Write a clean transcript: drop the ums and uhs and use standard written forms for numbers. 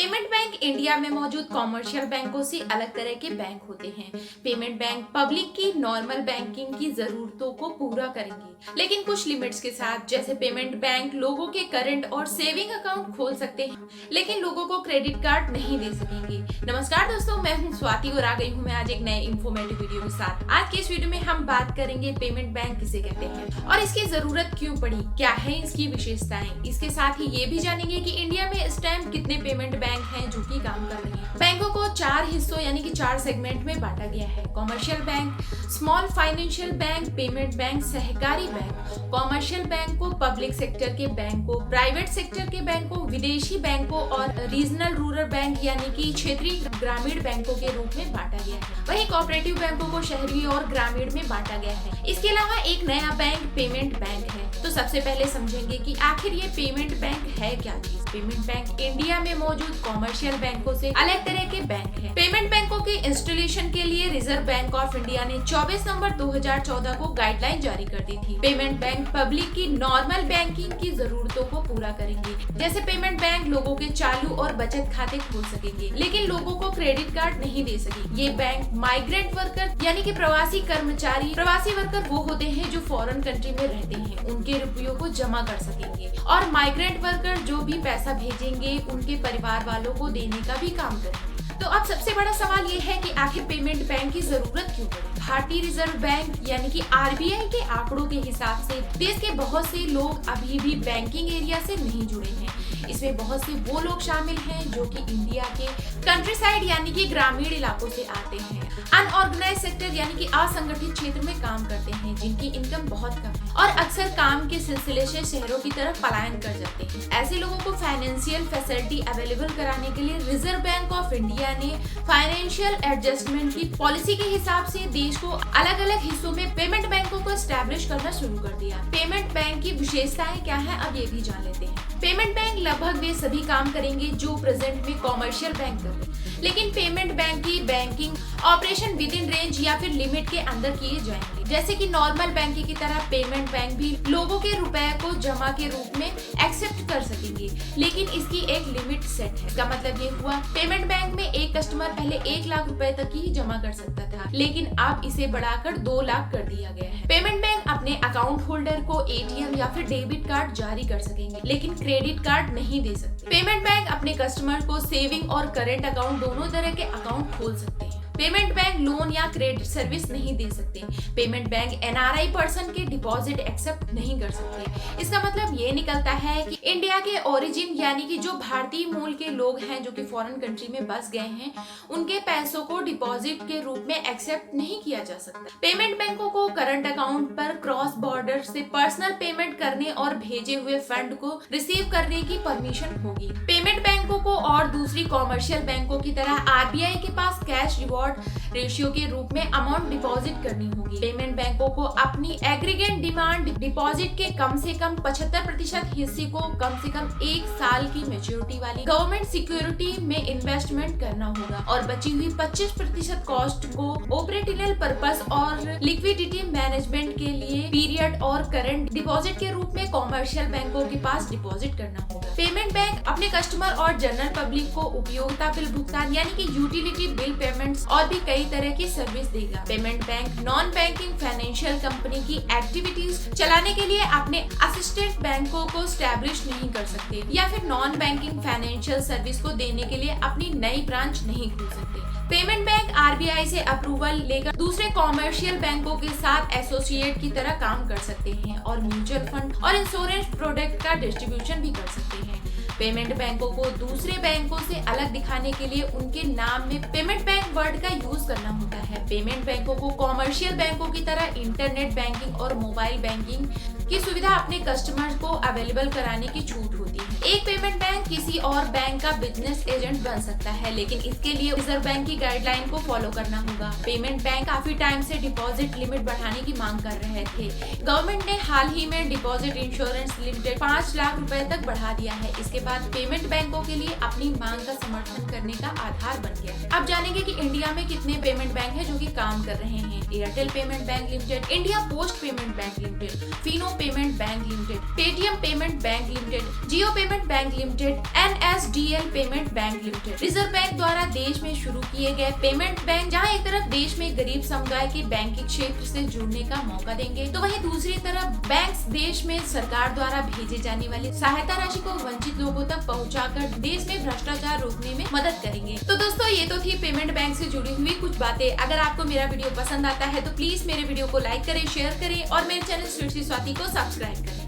Payment bank India में मौजूद commercial बैंकों से अलग तरह के बैंक होते हैं। पेमेंट बैंक पब्लिक की नॉर्मल बैंकिंग की जरूरतों को पूरा करेंगे, लेकिन कुछ लिमिट्स के साथ। जैसे पेमेंट बैंक लोगों के करंट और सेविंग अकाउंट खोल सकते हैं, लेकिन लोगों को क्रेडिट कार्ड नहीं दे सकेंगे। नमस्कार दोस्तों, मैं हूं स्वाति और आ गई हूं मैं आज एक नए इन्फॉर्मेटिव वीडियो के साथ। आज के इस वीडियो में हम बात करेंगे पेमेंट बैंक किसे कहते हैं और इसकी जरूरत क्यों पड़ी, क्या है इसकी विशेषताएं। इसके साथ ही ये भी जानेंगे कि इंडिया में इस टाइम कितने पेमेंट बैंक हैं जो कि काम कर रहे हैं। बैंकों को 4 हिस्सों यानी कि 4 सेगमेंट में बांटा गया है। Commercial bank, small financial bank, payment bank, सहकारी बैंक। कॉमर्शियल बैंक को पब्लिक सेक्टर के बैंकों, प्राइवेट सेक्टर के बैंकों, विदेशी बैंकों और रीजनल रूरल बैंक यानी कि क्षेत्रीय ग्रामीण बैंकों के रूप में बांटा गया है। वहीं कोऑपरेटिव बैंकों को शहरी और ग्रामीण में बांटा गया है। इसके अलावा एक नया बैंक पेमेंट बैंक है। तो सबसे पहले समझेंगे कि आखिर ये पेमेंट बैंक है क्या चीज। पेमेंट बैंक इंडिया में मौजूद कॉमर्शियल बैंकों से अलग तरह के बैंक है। पेमेंट बैंकों के इंस्टॉलेशन के लिए रिजर्व बैंक ऑफ इंडिया ने 24 नवंबर 2014 को गाइडलाइन जारी कर दी थी। पेमेंट बैंक पब्लिक की नॉर्मल बैंकिंग की जरूरतों को पूरा करेंगे। जैसे पेमेंट बैंक लोगों के चालू और बचत खाते खोल सकेंगे, लेकिन लोगों को क्रेडिट कार्ड नहीं दे सकेंगे। ये बैंक माइग्रेंट वर्कर यानी कि प्रवासी कर्मचारी, प्रवासी वर्कर वो होते हैं जो फॉरेन कंट्री में रहते हैं, उनके रुपयों को जमा कर सकेंगे। और माइग्रेंट वर्कर जो भी पैसा भेजेंगे उनके परिवार वालों को देने का भी काम करेंगे। तो अब सबसे बड़ा सवाल ये है कि आखिर पेमेंट बैंक की जरूरत क्यों पड़ी। भारतीय रिजर्व बैंक यानी कि आरबीआई के आंकड़ों के हिसाब से देश के बहुत से लोग अभी भी बैंकिंग एरिया से नहीं जुड़े हैं। इसमें बहुत से वो लोग शामिल हैं जो कि इंडिया के कंट्री साइड यानी कि ग्रामीण इलाकों से आते हैं। अनऑर्गेनाइज सेक्टर यानी कि असंगठित क्षेत्र में काम करते हैं, जिनकी इनकम बहुत कम है और अक्सर काम के सिलसिले से शहरों की तरफ पलायन कर जाते हैं। ऐसे लोगों को फाइनेंशियल फैसिलिटी अवेलेबल कराने के लिए रिजर्व बैंक ऑफ इंडिया ने फाइनेंशियल एडजस्टमेंट की पॉलिसी के हिसाब से देश को अलग अलग हिस्सों में पेमेंट बैंकों को एस्टैब्लिश करना शुरू कर दिया। पेमेंट बैंक की विशेषताएं क्या है, अब ये भी जान लेते हैं। पेमेंट बैंक लगभग वे सभी काम करेंगे जो प्रेजेंट में कॉमर्शियल बैंक कर रहे हैं, लेकिन पेमेंट बैंक की banking operation with in range या फिर लिमिट के अंदर किए जाएंगे। जैसे कि नॉर्मल बैंकिंग की तरह पेमेंट बैंक भी लोगों के रुपए को जमा के रूप में एक्सेप्ट कर सकेंगे, लेकिन इसकी एक लिमिट सेट है। इसका मतलब ये हुआ पेमेंट बैंक में एक कस्टमर पहले 1 लाख रुपए तक ही जमा कर सकता था, लेकिन अब इसे बढ़ाकर 2 लाख कर दिया गया है। पेमेंट बैंक अपने अकाउंट होल्डर को एटीएम या फिर डेबिट कार्ड जारी कर सकेंगे, लेकिन क्रेडिट कार्ड नहीं दे सकते। पेमेंट बैंक अपने कस्टमर को सेविंग और करंट अकाउंट दोनों तरह के अकाउंट खोल सकते हैं। पेमेंट बैंक लोन या क्रेडिट सर्विस नहीं दे सकते। पेमेंट बैंक एनआरआई पर्सन के डिपॉजिट एक्सेप्ट नहीं कर सकते। इसका मतलब ये निकलता है कि इंडिया के ओरिजिन यानी कि जो भारतीय मूल के लोग हैं जो कि फॉरेन कंट्री में बस गए हैं, उनके पैसों को डिपॉजिट के रूप में एक्सेप्ट नहीं किया जा सकता। पेमेंट बैंकों को करंट अकाउंट पर क्रॉस बॉर्डर से पर्सनल पेमेंट करने और भेजे हुए फंड को रिसीव करने की परमिशन होगी। पेमेंट बैंकों को और दूसरी कॉमर्शियल बैंकों की तरह आरबीआई के पास कैश रिवॉर्ड रेशियो के रूप में अमाउंट डिपॉजिट करनी होगी। पेमेंट बैंकों को अपनी एग्रीगेट डिमांड डिपॉजिट के कम से कम 75% हिस्से को कम से कम 1 साल की मैच्योरिटी वाली गवर्नमेंट सिक्योरिटी में इन्वेस्टमेंट करना होगा और बची हुई 25% कॉस्ट को ऑपरेशनल पर्पस और लिक्विडिटी मैनेजमेंट के लिए पीरियड और करंट डिपॉजिट के रूप में कॉमर्शियल बैंकों के पास डिपॉजिट करना होगा। पेमेंट बैंक अपने कस्टमर और जनरल पब्लिक को उपयोगिता बिल भुगतान यानी कि यूटिलिटी बिल पेमेंट्स और भी कई तरह की सर्विस देगा। Payment bank non banking financial company की एक्टिविटीज चलाने के लिए अपने असिस्टेंट बैंकों को स्टैब्लिश नहीं कर सकते या फिर नॉन बैंकिंग फाइनेंशियल सर्विस को देने के लिए अपनी नई ब्रांच नहीं खोल सकते। पेमेंट बैंक आरबीआई से अप्रूवल लेकर दूसरे कॉमर्शियल बैंकों के साथ एसोसिएट की तरह काम कर सकते हैं और म्यूचुअल फंड और इंश्योरेंस प्रोडक्ट का डिस्ट्रीब्यूशन भी कर सकते हैं। पेमेंट बैंकों को दूसरे बैंकों से अलग दिखाने के लिए उनके नाम में पेमेंट बैंक वर्ड का यूज करना होता है। पेमेंट बैंकों को कॉमर्शियल बैंकों की तरह इंटरनेट बैंकिंग और मोबाइल बैंकिंग की सुविधा अपने कस्टमर्स को अवेलेबल कराने की छूट होती है। एक पेमेंट बैंक किसी और बैंक का बिजनेस एजेंट बन सकता है, लेकिन इसके लिए रिजर्व बैंक की गाइडलाइन को फॉलो करना होगा। पेमेंट बैंक काफी टाइम से डिपॉजिट लिमिट बढ़ाने की मांग कर रहे थे। गवर्नमेंट ने हाल ही में डिपॉजिट इंश्योरेंस लिमिटेड 5 लाख रुपए तक बढ़ा दिया है। इसके बाद पेमेंट बैंकों के लिए अपनी मांग का समर्थन करने का आधार बन गया है। अब जानेंगे कि इंडिया में कितने पेमेंट बैंक हैं जो कि काम कर रहे हैं। Airtel payment bank limited, India post payment bank limited, Fino payment bank limited, Paytm payment bank limited, Jio payment development bank limited NSDL payment bank limited. Reserve bank द्वारा देश में शुरू किए गए पेमेंट बैंक जहां एक तरफ देश में गरीब समुदाय के बैंकिंग क्षेत्र से जुड़ने का मौका देंगे, तो वहीं दूसरी तरफ बैंक्स देश में सरकार द्वारा भेजे जाने वाली सहायता राशि को वंचित लोगों तक पहुंचाकर देश में भ्रष्टाचार रोकने में मदद करेंगे। तो दोस्तों, ये तो थी पेमेंट बैंक से जुड़ी हुई कुछ बातें। अगर आपको मेरा वीडियो पसंद आता है तो प्लीज मेरे वीडियो को लाइक करें, शेयर करें और मेरे चैनल स्वीट सी स्वाति को सब्सक्राइब करें।